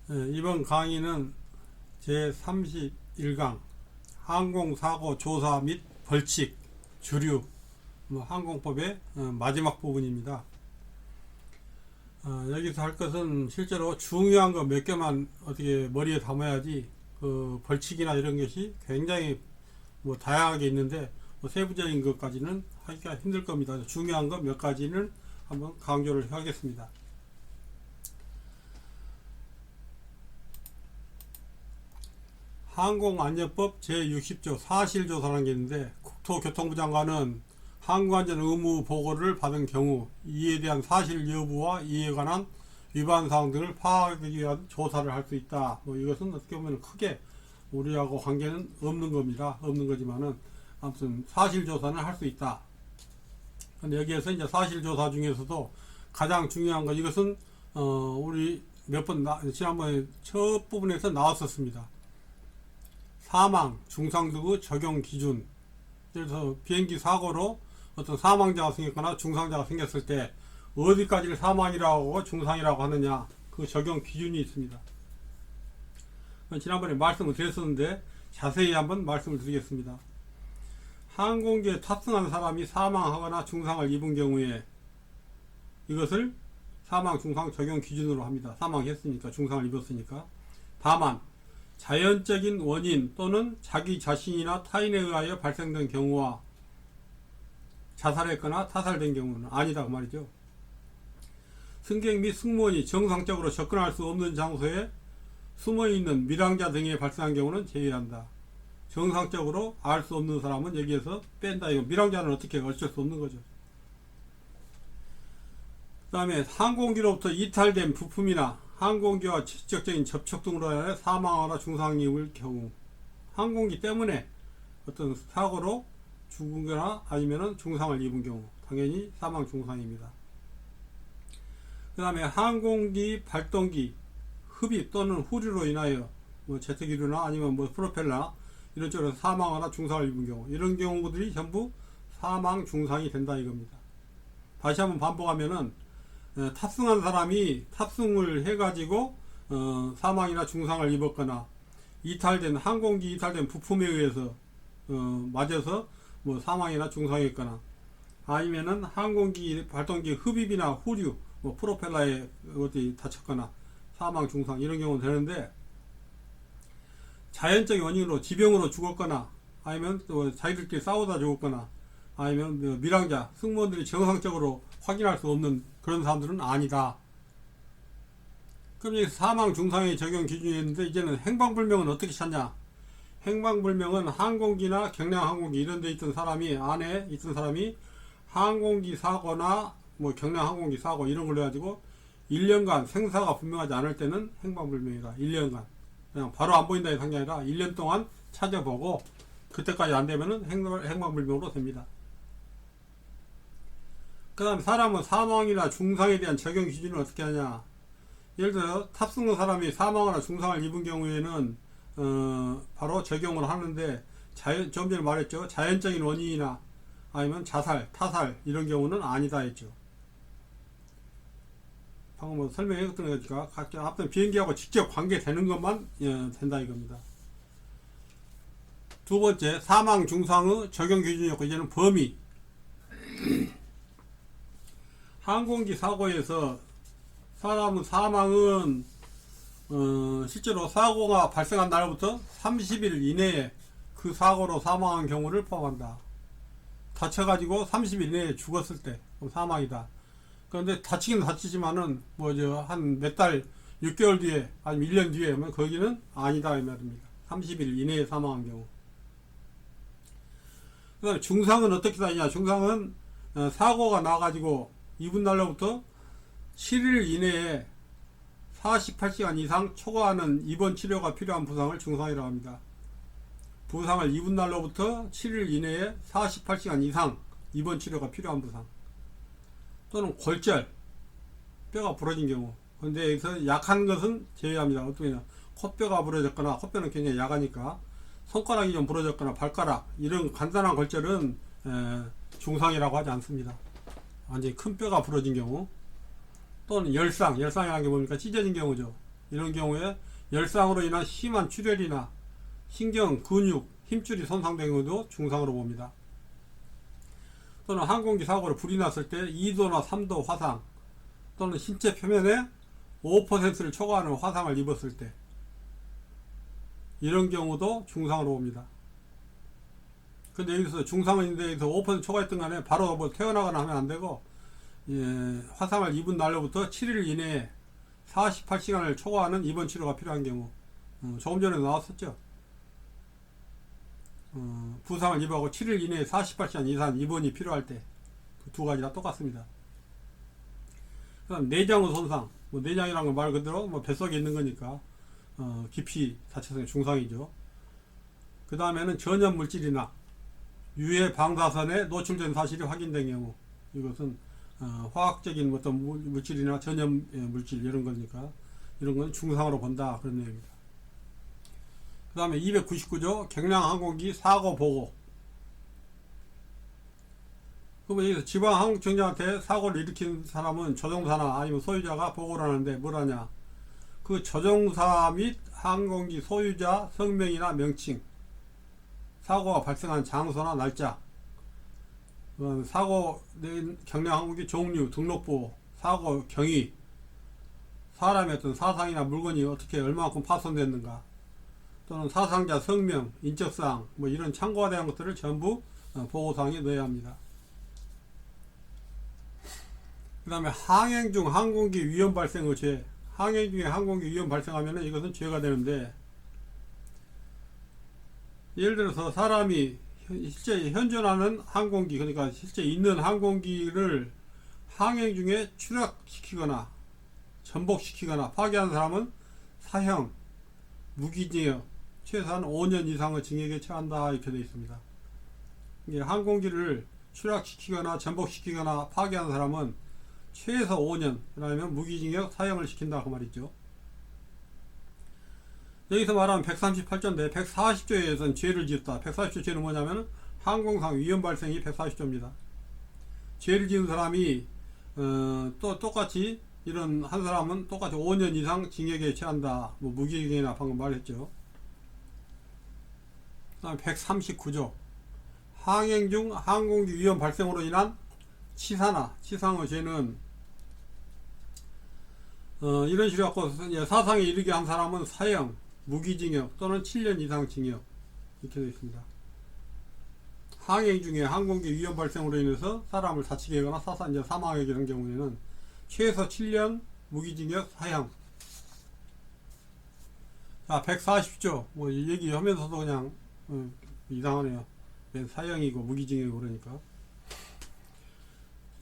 이번 강의는 제31강 항공사고 조사 및 벌칙, 주류, 항공법의 마지막 부분입니다. 여기서 할 것은 실제로 중요한 거 몇 개만 어떻게 머리에 담아야지 그 벌칙이나 이런 것이 굉장히 다양하게 있는데 세부적인 것까지는 하기가 힘들 겁니다. 중요한 거 몇 가지는 한번 강조를 하겠습니다. 항공안전법 제60조 사실조사라는 게 있는데, 국토교통부 장관은 항공안전 의무 보고를 받은 경우 이에 대한 사실 여부와 이에 관한 위반 사항 등을 파악하기 위한 조사를 할 수 있다. 이것은 어떻게 보면 크게 우리하고 관계는 없는 겁니다. 없는 거지만은 아무튼 사실조사는 할 수 있다. 근데 여기에서 이제 사실조사 중에서도 가장 중요한 거, 이것은 우리 몇 번 지난번에 첫 부분에서 나왔었습니다. 사망, 중상 등의 적용 기준. 그래서 비행기 사고로 어떤 사망자가 생겼거나 중상자가 생겼을 때 어디까지를 사망이라고 하고 중상이라고 하느냐, 그 적용 기준이 있습니다. 지난번에 말씀을 드렸었는데 자세히 한번 말씀을 드리겠습니다. 항공기에 탑승한 사람이 사망하거나 중상을 입은 경우에 이것을 사망, 중상 적용 기준으로 합니다. 사망했으니까, 중상을 입었으니까. 다만 자연적인 원인 또는 자기 자신이나 타인에 의하여 발생된 경우와 자살했거나 타살된 경우는 아니다 그 말이죠. 승객 및 승무원이 정상적으로 접근할 수 없는 장소에 숨어있는 밀항자 등에 발생한 경우는 제외한다. 정상적으로 알 수 없는 사람은 여기에서 뺀다. 이거 밀항자는 어떻게 어쩔 수 없는 거죠. 그 다음에 항공기로부터 이탈된 부품이나 항공기와 직접적인 접촉 등으로 인해 사망하거나 중상을 입을 경우, 항공기 때문에 어떤 사고로 죽거나 아니면 중상을 입은 경우 당연히 사망 중상입니다. 그 다음에 항공기 발동기 흡입 또는 후류로 인하여 제트기류나 아니면 프로펠러 이런 쪽으로 사망하거나 중상을 입은 경우, 이런 경우들이 전부 사망 중상이 된다 이겁니다. 다시 한번 반복하면은 탑승한 사람이 탑승을 해가지고 사망이나 중상을 입었거나 이탈된 항공기 이탈된 부품에 의해서 맞아서 사망이나 중상했거나 아니면은 항공기 발동기 흡입이나 후류 프로펠러에 어디 다쳤거나 사망 중상 이런 경우는 되는데, 자연적인 원인으로 지병으로 죽었거나 아니면 또 자기들끼리 싸우다 죽었거나 아니면 밀항자 승무원들이 정상적으로 확인할 수 없는 그런 사람들은 아니다. 그럼 여기서 사망 중상의 적용 기준이 있는데, 이제는 행방불명은 어떻게 찾냐? 행방불명은 항공기나 경량 항공기 이런 데 있던 사람이, 안에 있던 사람이 항공기 사고나 경량 항공기 사고 이런 걸로 해가지고 1년간 생사가 분명하지 않을 때는 행방불명이다. 1년간 그냥 바로 안 보인다는 상황이 아니라 1년 동안 찾아보고 그때까지 안 되면은 행방불명으로 됩니다. 그 다음 사람은 사망이나 중상에 대한 적용 기준을 어떻게 하냐? 예를 들어 탑승한 사람이 사망이나 중상을 입은 경우에는 바로 적용을 하는데, 좀 전에 말했죠. 자연적인 원인이나 아니면 자살, 타살 이런 경우는 아니다 했죠. 방금 설명했던 거니까 각자 앞선 비행기하고 직접 관계되는 것만 된다 이겁니다. 두 번째, 사망 중상의 적용 기준이었고, 이제는 범위. 항공기 사고에서 사망은 실제로 사고가 발생한 날부터 30일 이내에 그 사고로 사망한 경우를 포함한다. 다쳐가지고 30일 이내에 죽었을 때 사망이다. 그런데 다치긴 다치지만은 한 몇 달, 6개월 뒤에 아니면 1년 뒤에 거기는 아니다 이 말입니다. 30일 이내에 사망한 경우. 그 다음에 중상은 어떻게 다니냐? 중상은 사고가 나가지고 입은 날로부터 7일 이내에 48시간 이상 초과하는 입원 치료가 필요한 부상을 중상이라고 합니다. 부상을 입은 날로부터 7일 이내에 48시간 이상 입원 치료가 필요한 부상, 또는 골절, 뼈가 부러진 경우. 근데 여기서 약한 것은 제외합니다. 어떻게냐? 콧뼈가 부러졌거나, 콧뼈는 굉장히 약하니까 손가락이 좀 부러졌거나 발가락 이런 간단한 골절은 중상이라고 하지 않습니다. 완전히 큰 뼈가 부러진 경우, 또는 열상이라는 게 뭡니까? 찢어진 경우죠. 이런 경우에 열상으로 인한 심한 출혈이나 신경, 근육, 힘줄이 손상된 경우도 중상으로 봅니다. 또는 항공기 사고로 불이 났을 때 2도나 3도 화상 또는 신체 표면에 5%를 초과하는 화상을 입었을 때 이런 경우도 중상으로 봅니다. 근데 여기서 중상인데 여기서 5% 초과했던 간에 바로 뭐 태어나거나 하면 안 되고, 화상을 입은 날로부터 7일 이내에 48시간을 초과하는 입원 치료가 필요한 경우, 조금 전에 나왔었죠. 부상을 입하고 7일 이내에 48시간 이상 입원이 필요할 때 그 두 가지 다 똑같습니다. 그다음 내장의 손상, 뭐 내장이라는 건 말 그대로 뭐 뱃속에 있는 거니까 기피 자체성의 중상이죠. 그 다음에는 전염 물질이나 유해 방사선에 노출된 사실이 확인된 경우, 이것은 화학적인 어떤 물질이나 전염 물질 이런 거니까 이런 건 중상으로 본다, 그런 내용입니다. 그 다음에 299조 경량항공기 사고 보고. 그러면 여기서 지방항공청장한테 사고를 일으킨 사람은 조종사나 아니면 소유자가 보고를 하는데 뭘 하냐, 그 조종사 및 항공기 소유자 성명이나 명칭, 사고가 발생한 장소나 날짜, 사고 낸 경량항공기 종류, 등록부, 사고 경위, 사람의 어떤 사상이나 물건이 어떻게 얼마만큼 파손됐는가, 또는 사상자 성명, 인적사항, 뭐 이런 참고가 대한 것들을 전부 보고사항에 넣어야 합니다. 그 다음에 항행 중 항공기 위험 발생의 죄. 항행 중에 항공기 위험 발생하면 이것은 죄가 되는데, 예를 들어서 사람이 실제 현존하는 항공기, 그러니까 실제 있는 항공기를 항행 중에 추락시키거나 전복시키거나 파괴한 사람은 사형, 무기징역, 최소한 5년 이상의 징역에 처한다, 이렇게 되어 있습니다. 항공기를 추락시키거나 전복시키거나 파괴한 사람은 최소 5년, 그러면 무기징역, 사형을 시킨다, 그 말이죠. 여기서 말하면 138조인데 140조에서는 죄를 지었다. 140조 죄는 뭐냐면 항공상 위험 발생이 140조입니다. 죄를 지은 사람이 또 똑같이 이런 한 사람은 똑같이 5년 이상 징역에 처한다. 뭐 무기징역이나 방금 말했죠. 그다음에 139조 항행 중 항공기 위험 발생으로 인한 치사나 치상의 죄는 이런 식으로 갖고 사상에 이르게 한 사람은 사형, 무기징역 또는 7년 이상 징역, 이렇게 되어 있습니다. 항행 중에 항공기 위험 발생으로 인해서 사람을 다치게 하거나 사망하게 되는 경우에는 최소 7년 무기징역, 사형. 자, 140조 뭐 얘기하면서도 그냥 이상하네요. 사형이고 무기징역이고 그러니까.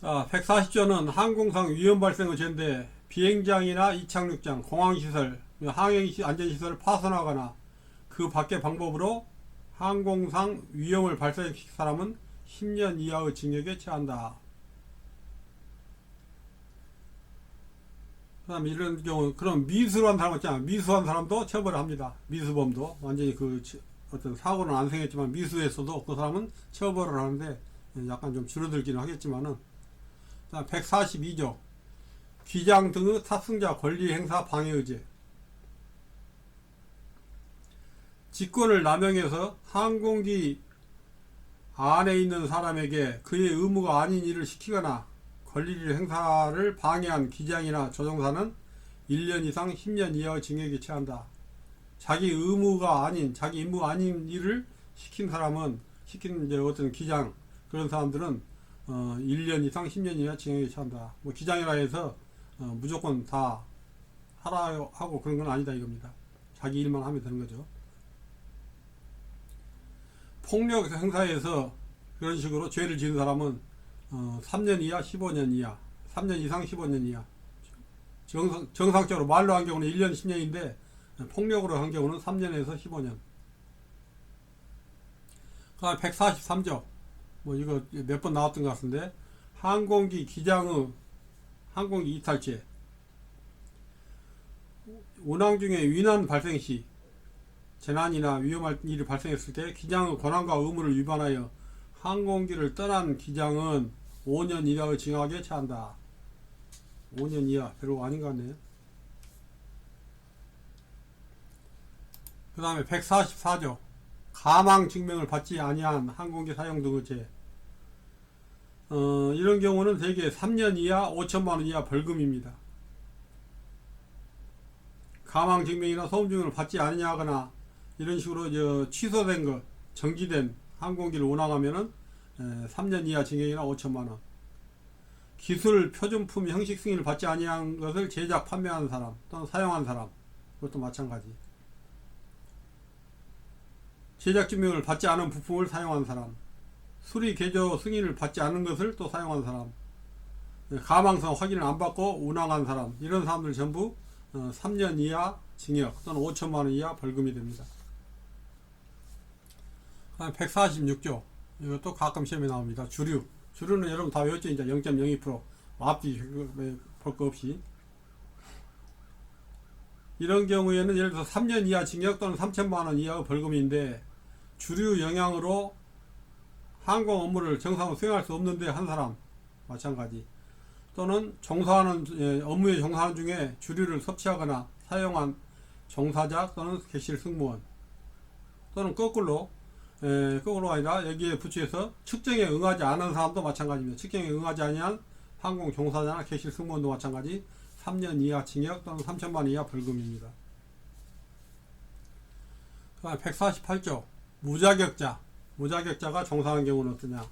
자, 140조는 항공상 위험 발생의 죄인데 비행장이나 이착륙장, 공항시설, 항행 안전시설을 파손하거나 그 밖의 방법으로 항공상 위험을 발생시킨 사람은 10년 이하의 징역에 처한다. 그 다음에 이런 경우, 그럼 미수한 사람 있잖아. 미수한 사람도 처벌을 합니다. 미수범도. 완전히 그 어떤 사고는 안 생겼지만 미수했어도 그 사람은 처벌을 하는데 약간 좀 줄어들기는 하겠지만은. 142조 기장 등의 탑승자 권리 행사 방해 죄. 직권을 남용해서 항공기 안에 있는 사람에게 그의 의무가 아닌 일을 시키거나 권리 행사를 방해한 기장이나 조종사는 1년 이상 10년 이하의 징역에 처한다. 자기 의무가 아닌, 자기 임무 아닌 일을 시킨 사람은, 시킨 이제 어떤 기장, 그런 사람들은 1년 이상 10년 이하 징역에 처한다. 뭐 기장이라 해서 무조건 다 하라 하고 그런 건 아니다, 이겁니다. 자기 일만 하면 되는 거죠. 폭력 행사에서 그런 식으로 죄를 지은 사람은 3년 이하 15년 이하, 3년 이상 15년 이하. 정상적으로 말로 한 경우는 1년 10년인데 폭력으로 한 경우는 3년에서 15년. 그 다음에 143조 뭐 이거 몇 번 나왔던 것 같은데, 항공기 기장의 항공기 이탈죄. 운항 중에 위난 발생 시 재난이나 위험한 일이 발생했을 때 기장의 권한과 의무를 위반하여 항공기를 떠난 기장은 5년 이하의 징역에 처한다. 5년 이하 별로 아닌 것 같네요. 그 다음에 144조 가망 증명을 받지 아니한 항공기 사용 등의 죄. 이런 경우는 대개 3년 이하 5천만원 이하 벌금입니다. 가망 증명이나 소음 증명을 받지 아니하거나 이런 식으로 취소된 것, 정지된 항공기를 운항하면은 3년 이하 징역이나 5천만원. 기술 표준품 형식 승인을 받지 아니한 것을 제작 판매하는 사람 또는 사용한 사람, 그것도 마찬가지. 제작 증명을 받지 않은 부품을 사용한 사람, 수리 개조 승인을 받지 않은 것을 또 사용한 사람, 가망성 확인을 안 받고 운항한 사람, 이런 사람들 전부 3년 이하 징역 또는 5천만원 이하 벌금이 됩니다. 146조, 이것도 가끔 시험에 나옵니다. 주류는 여러분 다 외웠죠? 이제 0.02% 앞뒤 볼 거 없이. 이런 경우에는 예를 들어서 3년 이하 징역 또는 3천만원 이하의 벌금인데, 주류 영향으로 항공 업무를 정상으로 수행할 수 없는데 한 사람, 마찬가지. 또는 업무에 종사하는 중에 주류를 섭취하거나 사용한 종사자 또는 객실 승무원, 또는 거꾸로 아니라 여기에 붙여서 측정에 응하지 않은 사람도 마찬가지입니다. 측정에 응하지 아니한 항공 종사자나 객실 승무원도 마찬가지 3년 이하 징역 또는 3천만원 이하 벌금입니다. 그 다음 148조 무자격자가 종사하는 경우는 어떠냐.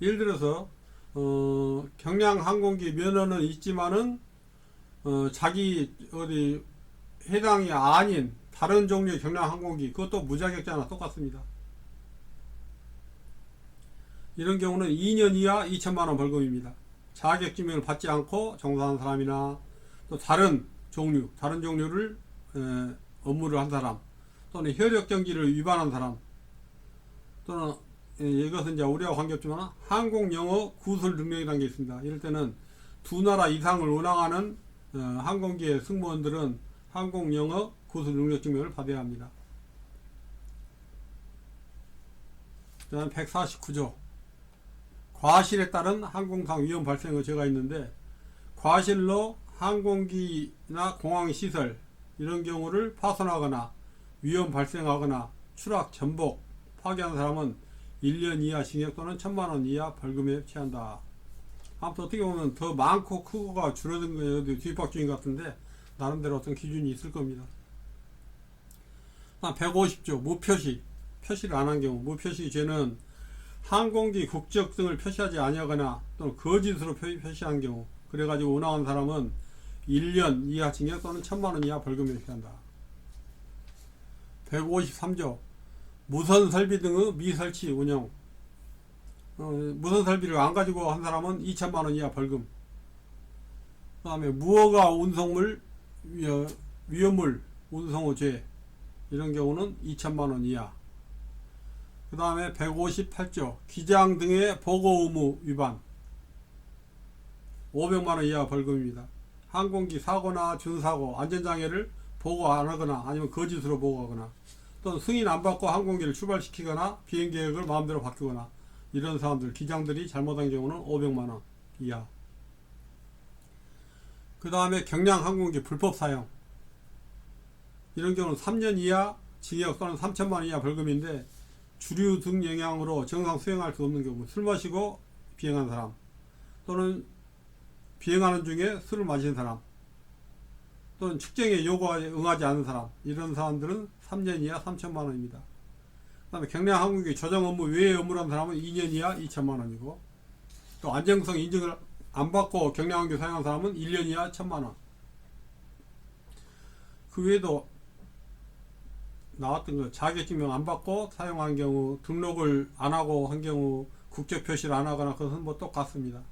예를 들어서 경량 항공기 면허는 있지만은 자기 해당이 아닌 다른 종류의 경량 항공기, 그것도 무자격자나 똑같습니다. 이런 경우는 2년 이하 2천만원 벌금입니다. 자격증명을 받지 않고 종사하는 사람이나 또 다른 종류를 업무를 한 사람, 또는 혈역정지를 위반한 사람, 또는 이것은 이제 우리와 관계없지만 항공영어 구술 능력이라는 게 있습니다. 이럴 때는 두 나라 이상을 운항하는 항공기의 승무원들은 항공영어 구술 능력 증명을 받아야 합니다. 그 다음 149조 과실에 따른 항공상 위험 발생의 죄가 있는데, 과실로 항공기나 공항시설 이런 경우를 파손하거나 위험 발생하거나 추락, 전복, 파괴한 사람은 1년 이하 징역 또는 1천만원 이하 벌금에 처한다. 아무튼 어떻게 보면 더 많고 크고가 줄어든 거예요. 뒷박주인 같은데 나름대로 어떤 기준이 있을 겁니다. 150조 표시를 안 한 경우. 무표시 죄는 항공기 국적 등을 표시하지 아니하거나 또는 거짓으로 표시한 경우, 그래가지고 운항한 사람은 1년 이하 징역 또는 1천만원 이하 벌금에 처한다. 153조 무선 설비 등의 미설치 운영. 무선 설비를 안 가지고 한 사람은 2천만원 이하 벌금. 그 다음에 무허가 운송물, 위험물 운송의 죄, 이런 경우는 2천만원 이하. 그 다음에 158조 기장 등의 보고 의무 위반, 500만원 이하 벌금입니다. 항공기 사고나 준사고, 안전장애를 보고 안 하거나 아니면 거짓으로 보고하거나, 또는 승인 안 받고 항공기를 출발시키거나 비행계획을 마음대로 바꾸거나, 이런 사람들, 기장들이 잘못한 경우는 500만원 이하. 그 다음에 경량 항공기 불법 사용, 이런 경우는 3년 이하 징역 또는 3천만원 이하 벌금인데, 주류 등 영향으로 정상 수행할 수 없는 경우, 술 마시고 비행한 사람, 또는 비행하는 중에 술을 마신 사람, 또는 측정의 요구에 응하지 않은 사람, 이런 사람들은 3년 이하 3천만원입니다. 그 다음에 경량 항공기 조정 업무 외의 업무를 한 사람은 2년 이하 2천만원이고, 또 안정성 인증을 안 받고 경량 항공기 사용한 사람은 1년 이하 1천만원. 그 외에도 나왔던 거, 자격증명 안 받고 사용한 경우, 등록을 안 하고 한 경우, 국적 표시를 안 하거나, 그것은 뭐 똑같습니다.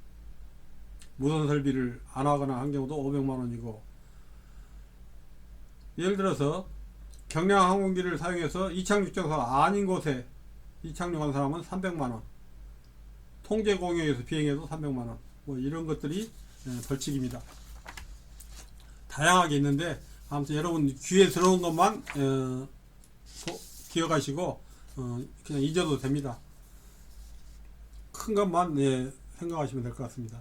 무선 설비를 안 하거나 한 경우도 500만원이고, 예를 들어서 경량 항공기를 사용해서 이착륙정사가 아닌 곳에 이착륙한 사람은 300만원, 통제 공역에서 비행해도 300만원, 뭐 이런 것들이 벌칙입니다. 다양하게 있는데, 아무튼 여러분 귀에 들어온 것만 기억하시고 그냥 잊어도 됩니다. 큰 것만 생각하시면 될 것 같습니다.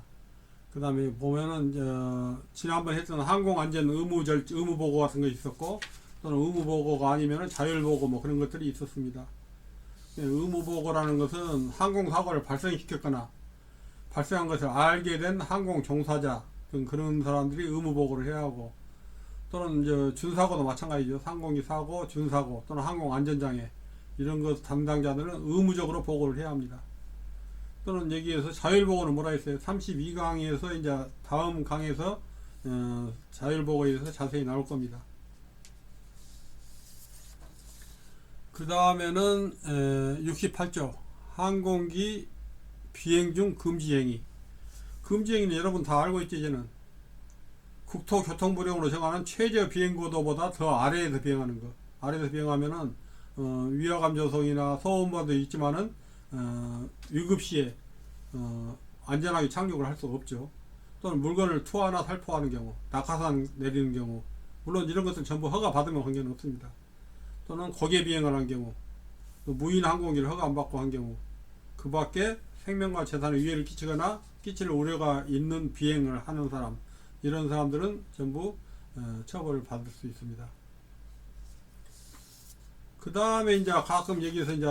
그 다음에 보면은 지난번에 했던 항공안전 의무 보고 같은 거 있었고, 또는 의무보고가 아니면 자율보고 뭐 그런 것들이 있었습니다. 의무보고라는 것은 항공사고를 발생시켰거나 발생한 것을 알게 된 항공 종사자 등 그런 사람들이 의무보고를 해야 하고, 또는 이제 준사고도 마찬가지죠. 항공기 사고, 준사고 또는 항공안전장애 이런 것 담당자들은 의무적으로 보고를 해야 합니다. 또는 여기에서 자율보고는 뭐라 했어요? 32강에서 이제 다음 강에서 자율보고에 대해서 자세히 나올 겁니다. 그 다음에는 68조 항공기 비행 중 금지행위. 금지행위는 여러분 다 알고 있죠. 이제는 국토교통부령으로 정하는 최저 비행고도보다 더 아래에서 비행하는 것. 아래에서 비행하면은 위화감 조성이나 소음도 있지만은 위급시에 안전하게 착륙을 할 수가 없죠. 또는 물건을 투하나 살포하는 경우, 낙하산 내리는 경우, 물론 이런 것은 전부 허가 받으면 관계는 없습니다. 또는 고개 비행을 한 경우, 또 무인 항공기를 허가 안 받고 한 경우, 그 밖에 생명과 재산에 위해를 끼치거나 끼칠 우려가 있는 비행을 하는 사람, 이런 사람들은 전부 처벌을 받을 수 있습니다. 그 다음에 이제 가끔 여기서 이제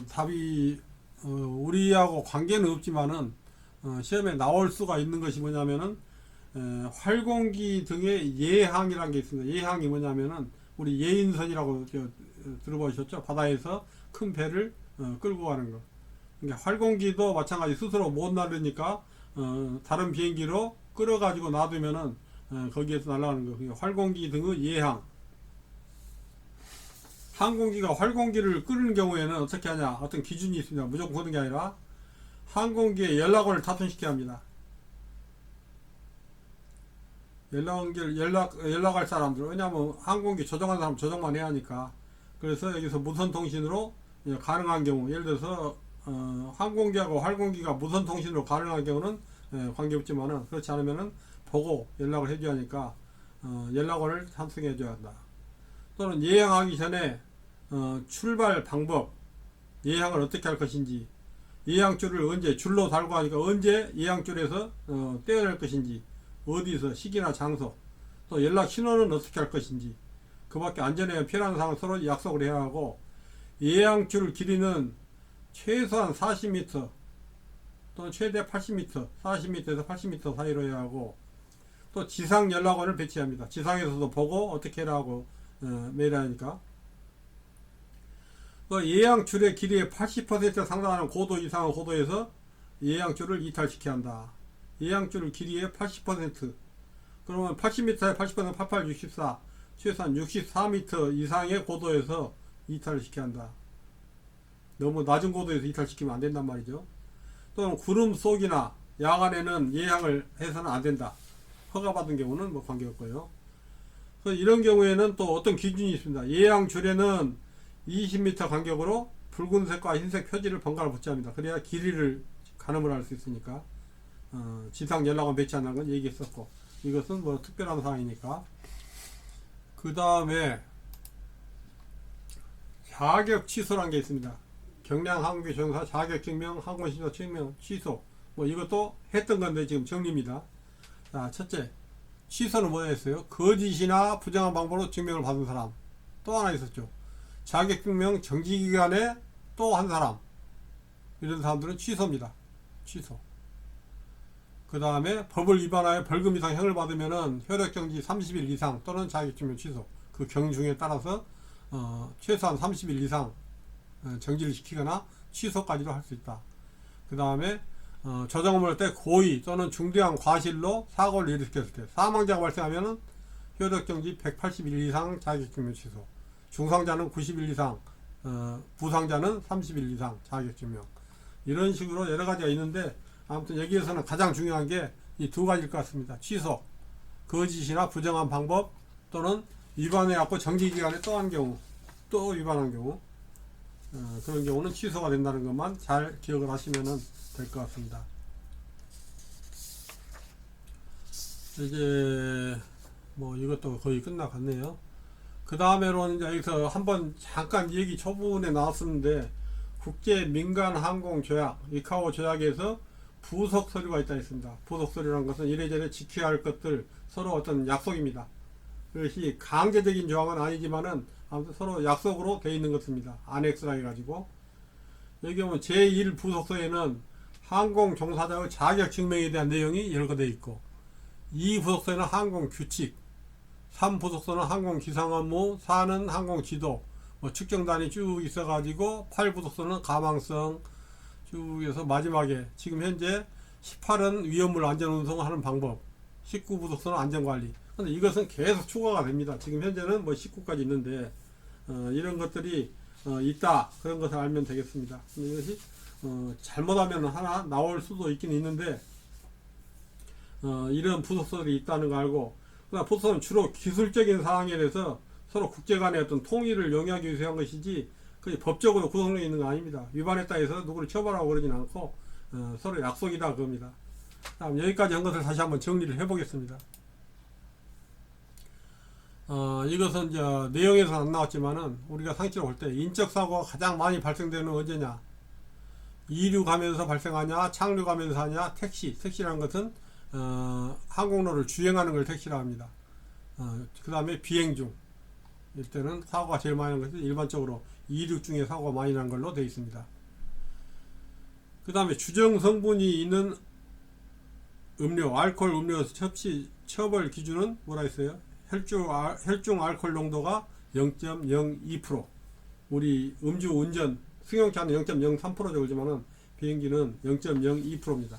답이 우리하고 관계는 없지만은 시험에 나올 수가 있는 것이 뭐냐면은 활공기 등의 예항이라는 게 있습니다. 예항이 뭐냐면은 우리 예인선이라고 들어보셨죠? 바다에서 큰 배를 끌고 가는 거. 그러니까 활공기도 마찬가지 스스로 못 날르니까 다른 비행기로 끌어가지고 놔두면은 거기에서 날아가는 거. 그러니까 활공기 등의 예항. 항공기가 활공기를 끄는 경우에는 어떻게 하냐? 어떤 기준이 있습니다. 무조건 끄는 게 아니라 항공기의 연락원을 타선시켜야 합니다. 연락할 사람들, 왜냐하면 항공기 조종하는 사람 조종만 해야 하니까. 그래서 여기서 무선통신으로 가능한 경우, 예를 들어서 항공기하고 활공기가 무선통신으로 가능한 경우는 관계없지만은, 그렇지 않으면은 보고 연락을 해줘야 하니까 연락원을 탑승해 줘야 한다. 또는 예항하기 전에 출발 방법, 예항을 어떻게 할 것인지, 예항줄을 언제 줄로 달고 하니까 언제 예항줄에서 떼어낼 것인지, 어디서 시기나 장소, 또 연락 신호는 어떻게 할 것인지, 그 밖에 안전에 필요한 사항을 서로 약속을 해야 하고, 예항줄 길이는 최소한 40m 또는 최대 80m, 40m에서 80m 사이로 해야 하고, 또 지상 연락원을 배치합니다. 지상에서도 보고 어떻게 해라 하고 매일 하니까. 또 예항줄의 길이의 80% 상당하는 고도 이상의 고도에서 예항줄을 이탈시켜야 한다. 예항줄 길이의 80%, 그러면 80m에 80%는 88, 64, 최소한 64m 이상의 고도에서 이탈을 시켜야 한다. 너무 낮은 고도에서 이탈시키면 안 된단 말이죠. 또는 구름 속이나 야간에는 예항을 해서는 안 된다. 허가받은 경우는 뭐 관계없고요. 그래서 이런 경우에는 또 어떤 기준이 있습니다. 예항줄에는 20m 간격으로 붉은색과 흰색 표지를 번갈아 붙여야 합니다. 그래야 길이를 가늠을 할 수 있으니까. 지상 연락원 배치한다는 건 얘기했었고, 이것은 뭐 특별한 사항이니까. 그 다음에 자격 취소라는 게 있습니다. 경량 항공기 조종사 자격 증명, 항공신고 증명 취소. 뭐 이것도 했던 건데 지금 정리입니다. 자, 첫째, 취소는 뭐였어요? 거짓이나 부정한 방법으로 증명을 받은 사람. 또 하나 있었죠. 자격 증명 정지기간에 또 한 사람. 이런 사람들은 취소입니다. 취소. 그 다음에 법을 위반하여 벌금 이상 형을 받으면은 효력정지 30일 이상 또는 자격증명 취소. 그 경중에 따라서 최소한 30일 이상 정지를 시키거나 취소까지도 할 수 있다. 그 다음에 조종업무를 할 때 고의 또는 중대한 과실로 사고를 일으켰을 때 사망자가 발생하면은 효력정지 180일 이상 자격증명 취소. 중상자는 90일 이상, 부상자는 30일 이상 자격증명. 이런 식으로 여러 가지가 있는데, 아무튼 여기에서는 가장 중요한 게 이 두 가지일 것 같습니다. 취소, 거짓이나 부정한 방법, 또는 위반해갖고 정지기간에 또 한 경우, 또 위반한 경우, 그런 경우는 취소가 된다는 것만 잘 기억을 하시면 될 것 같습니다. 이제 뭐 이것도 거의 끝나갔네요. 그 다음에로는 이제 여기서 한번 잠깐 얘기 초반에 나왔었는데, 국제민간항공조약, 이카오 조약에서 부속 서류가 있다 했습니다. 부속 서류라는 것은 이래저래 지켜야 할 것들, 서로 어떤 약속입니다. 그것이 강제적인 조항은 아니지만은 아무튼 서로 약속으로 되어 있는 것입니다. 안엑스라 해가지고 여기 보면 제1 부속서에는 항공 종사자의 자격 증명에 대한 내용이 열거되어 있고 2 부속서에는 항공 규칙, 3 부속서는 항공 기상 업무, 4는 항공 지도, 뭐 측정단이 쭉 있어가지고 8 부속서는 가망성 쭉 해서 마지막에 지금 현재 18은 위험물 안전 운송하는 방법, 19 부속서는 안전관리. 근데 이것은 계속 추가가 됩니다. 지금 현재는 뭐 19까지 있는데 이런 것들이 있다, 그런 것을 알면 되겠습니다. 근데 이것이 잘못하면 하나 나올 수도 있긴 있는데 이런 부속서들이 있다는 거 알고, 그다음 부속서는 주로 기술적인 사항에 대해서 서로 국제 간의 어떤 통일을 용이하기 위해서 한 것이지 그 법적으로 구성되어 있는 거 아닙니다. 위반했다 해서 누구를 처벌하고 그러진 않고 서로 약속이다 그겁니다. 다음 여기까지 한 것을 다시 한번 정리를 해 보겠습니다. 이것은 이제 내용에서 안 나왔지만은 우리가 상식으로 볼 때 인적 사고가 가장 많이 발생되는 언제냐? 이륙 가면서 발생하냐, 착륙 가면서 하냐, 택시라는 것은 항공로를 주행하는 걸 택시라 합니다. 그 다음에 비행 중 이때는 사고가 제일 많이 나는 것은 일반적으로 이륙 중에 사고가 많이 나는 걸로 되어 있습니다. 그 다음에 주정 성분이 있는 음료, 알코올 음료 섭취 처벌 기준은 뭐라 했어요? 혈중 알코올 농도가 0.02%. 우리 음주 운전 승용차는 0.03%죠. 그렇지만은 비행기는 0.02%입니다.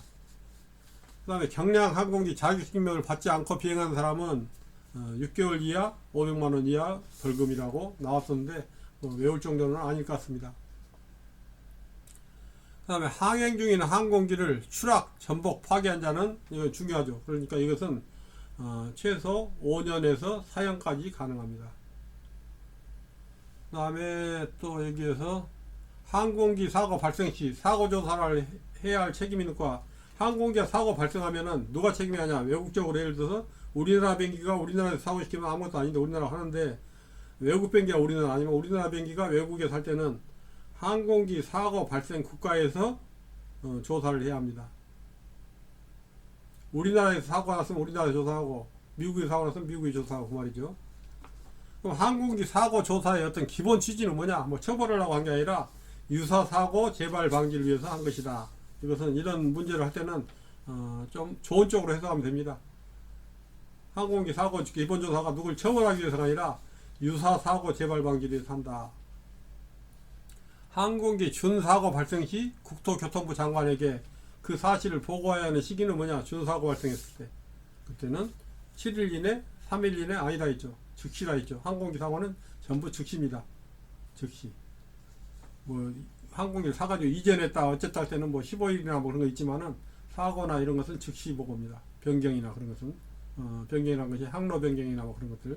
그 다음에 경량 항공기 자격증명을 받지 않고 비행하는 사람은 6개월 이하 500만원 이하 벌금이라고 나왔었는데 외울 정도는 아닐 것 같습니다. 그 다음에 항행 중인 항공기를 추락, 전복, 파괴한 자는 이거 중요하죠. 그러니까 이것은 최소 5년에서 4년까지 가능합니다. 그 다음에 또 여기에서 항공기 사고 발생 시 사고 조사를 해야 할 책임이 있는과, 항공기가 사고 발생하면은 누가 책임이하냐? 외국적으로 예를 들어서 우리나라 비행기가 우리나라에서 사고 시키면 아무것도 아닌데 우리나라 하는데, 외국 비행기가 우리나라 아니면 우리나라 비행기가 외국에 살 때는 항공기 사고 발생 국가에서 조사를 해야 합니다. 우리나라에서 사고가 났으면 우리나라에서 조사하고 미국에서 사고가 났으면 미국이 조사하고 그 말이죠. 그럼 항공기 사고 조사의 어떤 기본 취지는 뭐냐? 뭐 처벌을 하고 한 게 아니라 유사 사고 재발 방지를 위해서 한 것이다. 이것은 이런 문제를 할 때는 좀 좋은 쪽으로 해석하면 됩니다. 항공기 사고 기본 조사가 누굴 처벌하기 위해서가 아니라 유사 사고 재발 방지를 위해서 한다. 항공기 준사고 발생 시 국토교통부 장관에게 그 사실을 보고해야 하는 시기는 뭐냐? 준사고 발생했을 때. 그때는 7일 이내, 3일 이내 아니다 했죠. 즉시라 했죠. 항공기 사고는 전부 즉시입니다. 즉시. 뭐 항공기를 사가지고 이전했다 어쨌다 할 때는 뭐 15일이나 뭐 그런 거 있지만은 사고나 이런 것은 즉시 보고입니다. 변경이나 그런 것은 변경이라는 것이 항로 변경이나 뭐 그런 것들.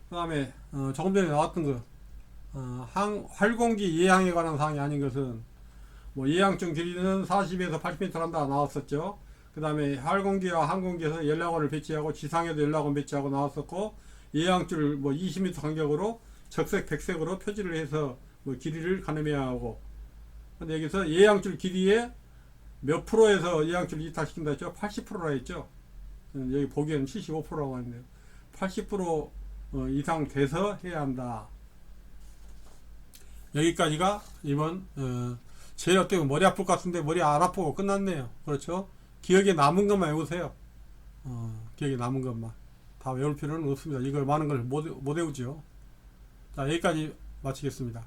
그 다음에 조금 전에 나왔던 거 활공기 예항에 관한 사항이 아닌 것은 뭐 예항증 길이는 40에서 80m 한다 나왔었죠. 그 다음에 활공기와 항공기에서 연락원을 배치하고 지상에도 연락원 배치하고 나왔었고, 예항줄 뭐 20m 간격으로 적색 백색으로 표지를 해서 뭐 길이를 가늠해야 하고, 근데 여기서 예항줄 길이에 몇 프로에서 예항줄 이탈시킨다 했죠? 80%라 했죠. 여기 보기에는 75%라고 하는데요. 80% 이상 돼서 해야 한다. 여기까지가 이번 제일 어떻게 머리 아플 것 같은데 머리 안 아프고 끝났네요. 그렇죠? 기억에 남은 것만 외우세요. 기억에 남은 것만. 다 외울 필요는 없습니다. 이걸 많은 걸 못 외우죠. 자, 여기까지 마치겠습니다.